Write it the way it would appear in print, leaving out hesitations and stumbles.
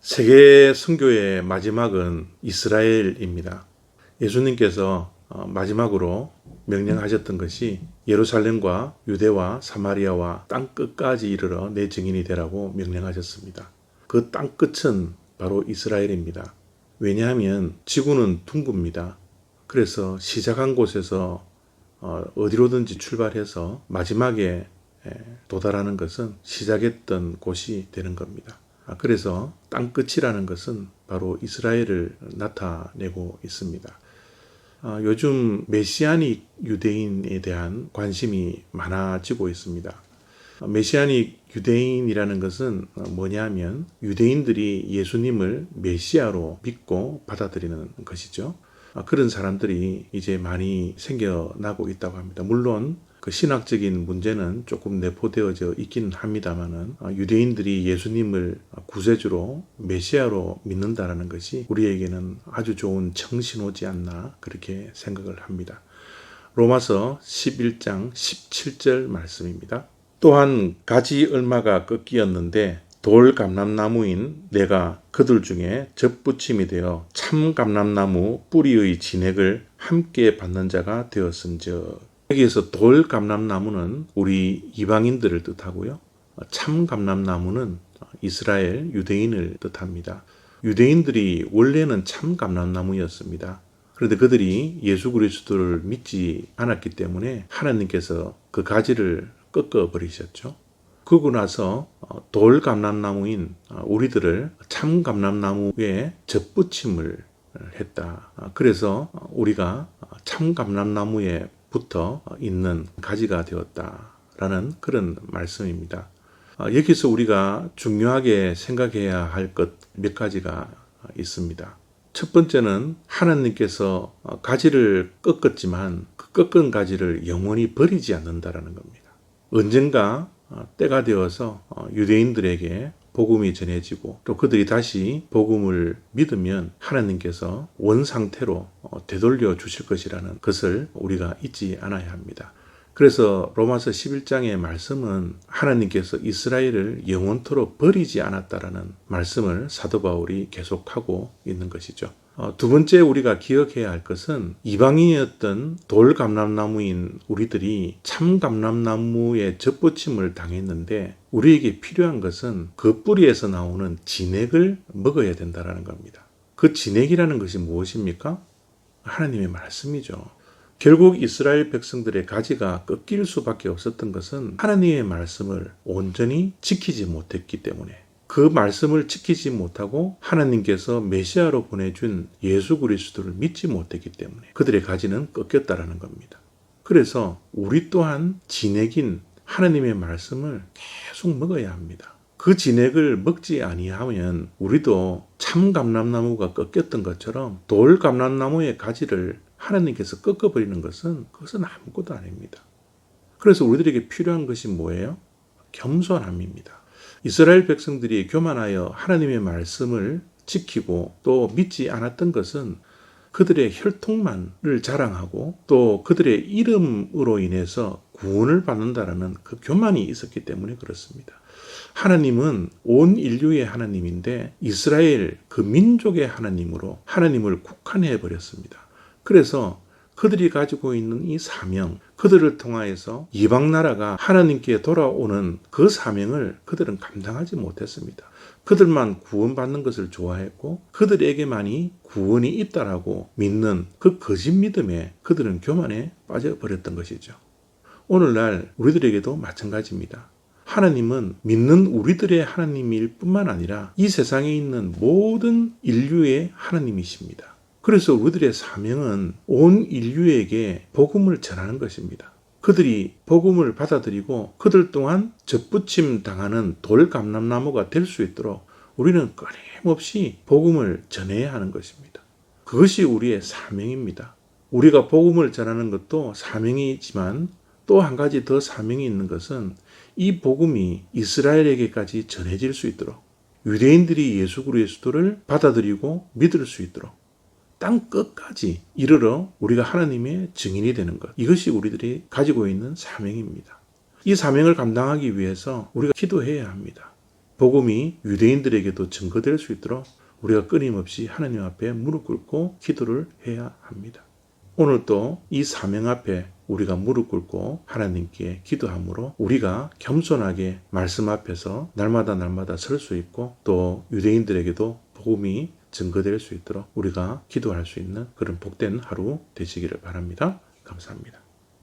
세계 선교의 마지막은 이스라엘입니다. 예수님께서 마지막으로 명령하셨던 것이 예루살렘과 유대와 사마리아와 땅 끝까지 이르러 내 증인이 되라고 명령하셨습니다. 그 땅 끝은 바로 이스라엘입니다. 왜냐하면 지구는 둥굽니다. 그래서 시작한 곳에서 어디로든지 출발해서 마지막에 도달하는 것은 시작했던 곳이 되는 겁니다. 그래서 땅끝이라는 것은 바로 이스라엘을 나타내고 있습니다. 요즘 메시아닉 유대인에 대한 관심이 많아지고 있습니다. 메시아닉 유대인이라는 것은 뭐냐면 유대인들이 예수님을 메시아로 믿고 받아들이는 것이죠. 그런 사람들이 이제 많이 생겨나고 있다고 합니다. 물론 그 신학적인 문제는 조금 내포되어져 있긴 합니다만은 유대인들이 예수님을 구세주로 메시아로 믿는다라는 것이 우리에게는 아주 좋은 청신호지 않나 그렇게 생각을 합니다. 로마서 11장 17절 말씀입니다. 또한 가지 얼마가 꺾이었는데 돌 감람나무인 내가 그들 중에 젖붙임이 되어 참 감람나무 뿌리의 진액을 함께 받는 자가 되었은즉. 여기에서 돌 감람나무는 우리 이방인들을 뜻하고요. 참 감람나무는 이스라엘 유대인을 뜻합니다. 유대인들이 원래는 참 감람나무였습니다. 그런데 그들이 예수 그리스도를 믿지 않았기 때문에 하나님께서 그 가지를 꺾어 버리셨죠. 그러고 나서 돌 감람나무인 우리들을 참 감람나무에 젖붙임을 했다. 그래서 우리가 참 감람나무에 붙어 있는 가지가 되었다라는 그런 말씀입니다. 여기서 우리가 중요하게 생각해야 할 것 몇 가지가 있습니다. 첫 번째는 하나님께서 가지를 꺾었지만 그 꺾은 가지를 영원히 버리지 않는다라는 겁니다. 언젠가 때가 되어서 유대인들에게 복음이 전해지고 또 그들이 다시 복음을 믿으면 하나님께서 원상태로 되돌려 주실 것이라는 것을 우리가 잊지 않아야 합니다. 그래서 로마서 11장의 말씀은 하나님께서 이스라엘을 영원토록 버리지 않았다라는 말씀을 사도 바울이 계속하고 있는 것이죠. 두 번째 우리가 기억해야 할 것은 이방인이었던 돌 감람나무인 우리들이 참 감람나무의 젖붙임을 당했는데 우리에게 필요한 것은 그 뿌리에서 나오는 진액을 먹어야 된다는 겁니다. 그 진액이라는 것이 무엇입니까? 하나님의 말씀이죠. 결국 이스라엘 백성들의 가지가 꺾일 수밖에 없었던 것은 하나님의 말씀을 온전히 지키지 못했기 때문에 그 말씀을 지키지 못하고 하나님께서 메시아로 보내준 예수 그리스도를 믿지 못했기 때문에 그들의 가지는 꺾였다라는 겁니다. 그래서 우리 또한 진액인 하나님의 말씀을 계속 먹어야 합니다. 그 진액을 먹지 아니하면 우리도 참 감람나무가 꺾였던 것처럼 돌 감람나무의 가지를 하나님께서 꺾어버리는 것은 그것은 아무것도 아닙니다. 그래서 우리들에게 필요한 것이 뭐예요? 겸손함입니다. 이스라엘 백성들이 교만하여 하나님의 말씀을 지키고 또 믿지 않았던 것은 그들의 혈통만을 자랑하고 또 그들의 이름으로 인해서 구원을 받는다라는 그 교만이 있었기 때문에 그렇습니다. 하나님은 온 인류의 하나님인데 이스라엘 그 민족의 하나님으로 하나님을 국한해 버렸습니다. 그래서 그들이 가지고 있는 이 사명, 그들을 통하여서 이방 나라가 하나님께 돌아오는 그 사명을 그들은 감당하지 못했습니다. 그들만 구원받는 것을 좋아했고 그들에게만이 구원이 있다라고 믿는 그 거짓 믿음에 그들은 교만에 빠져버렸던 것이죠. 오늘날 우리들에게도 마찬가지입니다. 하나님은 믿는 우리들의 하나님일 뿐만 아니라 이 세상에 있는 모든 인류의 하나님이십니다. 그래서 우리들의 사명은 온 인류에게 복음을 전하는 것입니다. 그들이 복음을 받아들이고 그들 또한 젖붙임 당하는 돌 감람나무가 될 수 있도록 우리는 끊임없이 복음을 전해야 하는 것입니다. 그것이 우리의 사명입니다. 우리가 복음을 전하는 것도 사명이지만 또 한 가지 더 사명이 있는 것은 이 복음이 이스라엘에게까지 전해질 수 있도록 유대인들이 예수 그리스도를 받아들이고 믿을 수 있도록 땅 끝까지 이르러 우리가 하나님의 증인이 되는 것. 이것이 우리들이 가지고 있는 사명입니다. 이 사명을 감당하기 위해서 우리가 기도해야 합니다. 복음이 유대인들에게도 증거될 수 있도록 우리가 끊임없이 하나님 앞에 무릎 꿇고 기도를 해야 합니다. 오늘도 이 사명 앞에 우리가 무릎 꿇고 하나님께 기도함으로 우리가 겸손하게 말씀 앞에서 날마다 설 수 있고 또 유대인들에게도 복음이 증거될 수 있도록 우리가 기도할 수 있는 그런 복된 하루 되시기를 바랍니다. 감사합니다.